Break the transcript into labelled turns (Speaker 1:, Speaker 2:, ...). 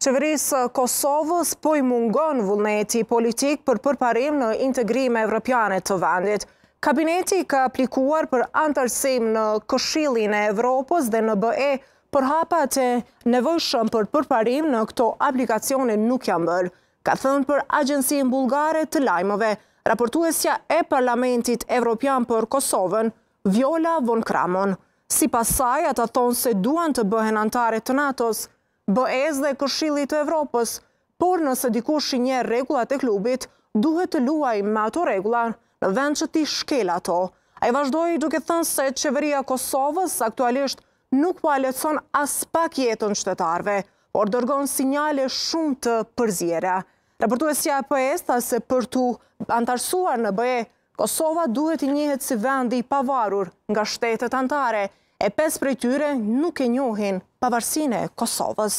Speaker 1: Qeverisë Kosovës po i mungon vullneti politik për përparim në integrim evropiane të vendit. Kabineti ka aplikuar për antarësim në Këshillin e Evropës dhe në BE, për hapat e nevojshëm për përparim në këto aplikacione nuk janë bërë, ka thënë për Agjencinë Bullgare të Lajmeve, raportuesja e Parlamentit Evropian për Kosovën, Viola von Kramon. Sipas saj, ata thonë se duan të bëhen antare të NATO-s, BE-s dhe Këshillit të Evropës, por nëse dikush i njeh rregullat e klubit, duhet të luajë me ato rregulla në vend që t'i shkel ato. Ai vazhdoi duke thënë se qeveria e Kosovës aktualisht nuk po lehtëson as pak jetën qytetarëve, por dërgon sinjale shumë të përzierë. Raportuesja e PS tha se për tu antarësuar në BE, Kosova duhet i njihet si vendi i pavarur nga shtetet anëtare, e 5 prej tyre nuk e njohin pavarësinë e Kosovës.